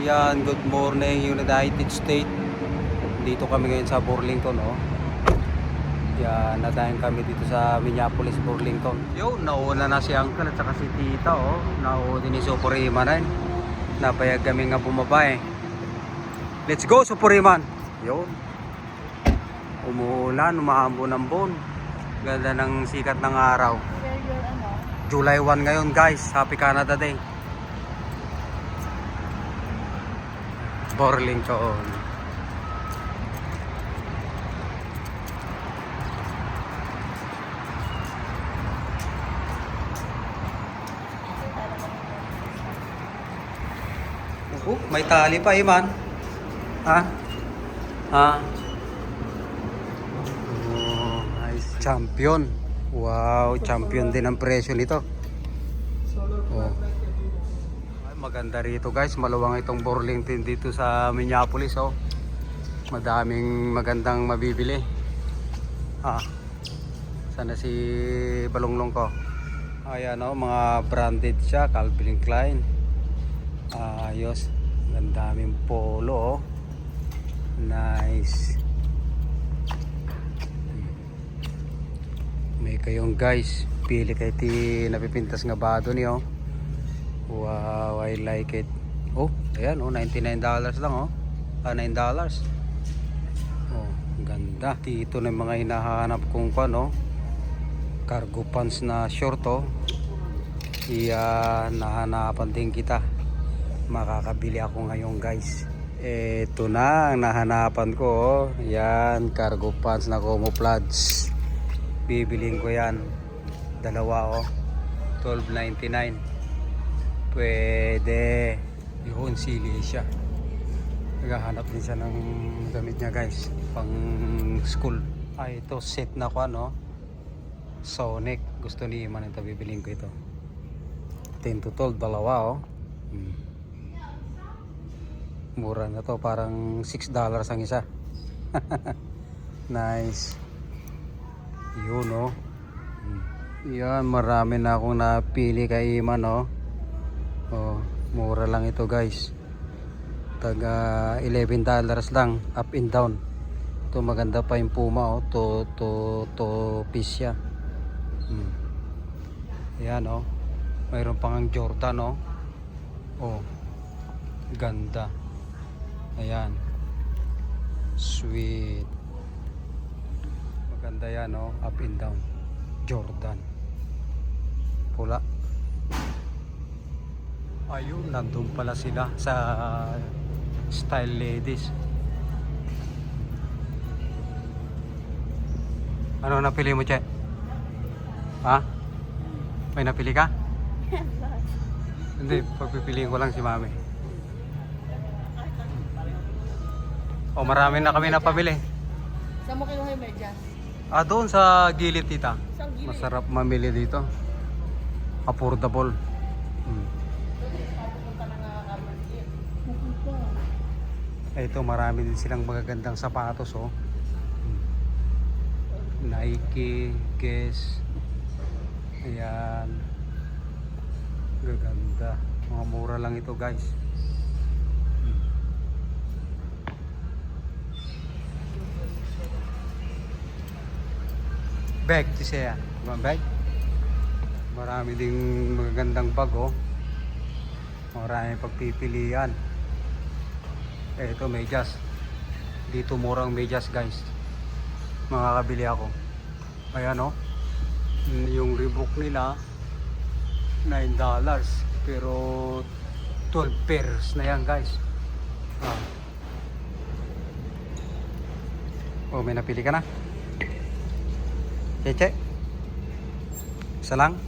Yan, good morning United States. Dito kami ngayon sa Burlington, oh. Yan, nadayan kami dito sa Minneapolis, Burlington. Yo, nauna na si Uncle at saka si Tita, oh. Nauna din ni Supuriman rin. Napayag kami nga bumaba, eh. Let's go, Supuriman! Yun. Umuulan, umaambon-ambon. Ganda ng sikat ng araw. July 1 ngayon, guys. Happy Canada Day. Burlington. May tali pa, Iman. Ha? Ha? Oh, nice. Champion. Wow, champion din ang presyo nito. Oh. Ay, maganda rito, guys. Maluwang itong Burlington dito sa Minneapolis, oh. Madaming magandang mabibili. Ah. Sana si Balonglong ko. Ayan, oh, mga branded siya, Calvin Klein. Ayos. Ang daming polo, oh. Nice. May kayong, guys, pili kay ti napipintas nga bado niyo. Wow, I like it. Oh, ayan, oh, $99 lang, oh. $9. Oh, ganda. Dito na yung mga hinahanap kong ano, cargo pants na short, oh. Nahanapan din kita. Makakabili ako ngayon, guys. Ito na ang nahanapan ko, oh. Yan, cargo pants na camouflage. Bibiling ko yan. Dalawa, oh. $12.99. Pwede. Yun, sili siya. Naghahanap din siya ng gamit niya, guys. Pang school. Ay, ito set na ko, ano. Sonic. Gusto ni Iman ito. Bibiling ko ito. 10 to 12. Dalawa, oh. Mura na to, parang $6 ang isa. Nice. Yun, oh. Yan, marami na akong napili kay Iman, oh. Oh, mura lang ito, guys. Taga $11 lang, up and down. Ito maganda pa yung Puma, oh. To piece siya. Yan, oh. Mayroon pang ang Jordan, oh. Oh. Ganda. Ayan. Sweet. Maganda yan, oh. Up and down. Jordan. Pula. Ayun, nandun pala sila sa Style Ladies. Ano napili mo, Che? Ha? May napili ka? Hindi, pagpipiliin ko lang si Mami. Oh, marami na kami napabili. Saan mo kinuha yung medyas? Doon sa gilid, tita. Saan gilid? Masarap mamili dito. Affordable. Ito, marami din silang magagandang sapatos, oh. Nike, Guess. Ayan. Gaganda. Mga mura lang ito, guys. Bag, siya. Bag. Marami ding magagandang bag, oh. Marami pagpipilian. Ito, medyas. Dito murang medyas, guys. Makakabili ako. Ayan, oh. Yung Reebok nila $9, pero 12 pairs na yan, guys. Oh, may napili ka na? Cheche? Isa lang?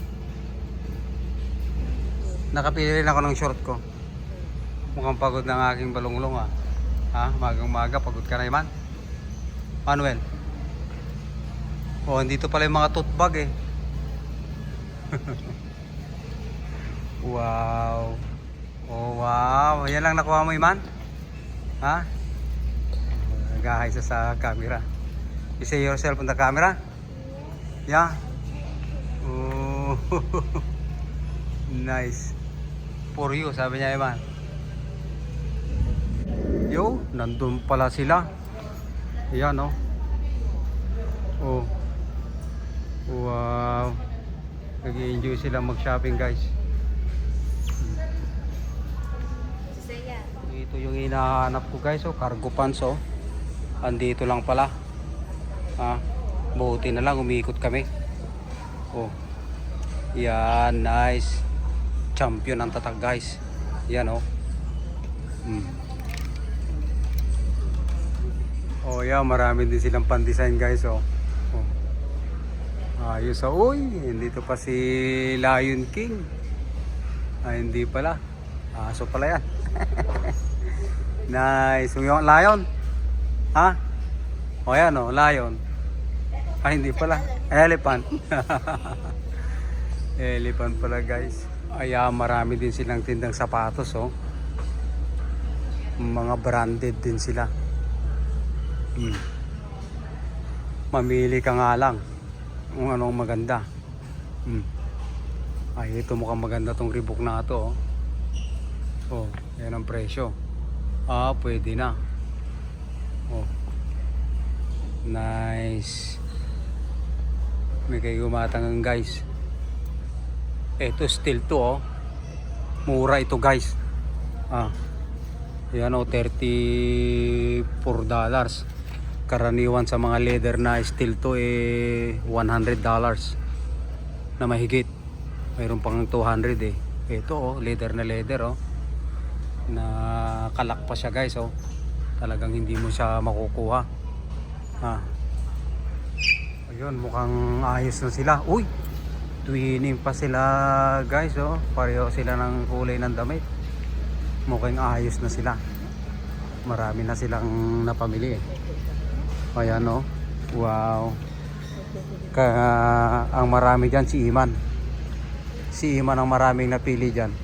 Nakapili rin ako ng short ko. Mukhang pagod ng aking balonglong, ah. Ha? Magang-maga, pagod ka na, Iman? Manuel? Oh, dito pala yung mga tote bag, eh. Wow. Oh, wow. Yan lang nakuha mo, Iman? Ha? Nag-ahay sa camera. You say yourself on the camera? Yeah. Oh. Nice. For you, sabi niya, Iman. Ayo, nandun pala sila. Ayan, oh. Oh. Wow. Nag-i-enjoy sila mag-shopping, guys. Ito yung hinahanap ko, guys, oh. Cargo pants, oh. Andito lang pala. Buti na lang umiikot kami. Oh. Yan, nice. Champion ang tatak, guys. Yan, oh. Oh, yeah, marami din silang pan-design, guys, oh. Oh. Ayos, oh. Uy, dito pa si Lion King. Hindi pala. Aso pala yan. Nice. Yung lion. O yan, oh, lion. Hindi pala. Elephant. Elephant pala, guys. Marami din silang tindang sapatos, oh. Mga branded din sila. Mamili ka nga lang kung anong maganda. Ito mukhang maganda tong Reebok na ito, oh. Oh, yan ang presyo. Pwede na. Oh. Nice. May kayo gumatangan, guys. Ito steel to, oh. Mura ito, guys. Yan, oh, $34. Karaniwan sa mga leather na steel to $100 na mahigit. Mayroon pang 200 eh. Ito, oh, leather na leather, oh. Na kalak pa siya, guys, oh. Talagang hindi mo siya makukuha. Ayun, mukhang ayos na sila. Uy, twinning pa sila, guys, oh. Pareho sila ng kulay ng damit. Mukhang ayos na sila. Marami na silang napamili, eh. Ayan, oh. Wow. Ang marami dyan si Iman. Si Iman ang maraming napili dyan.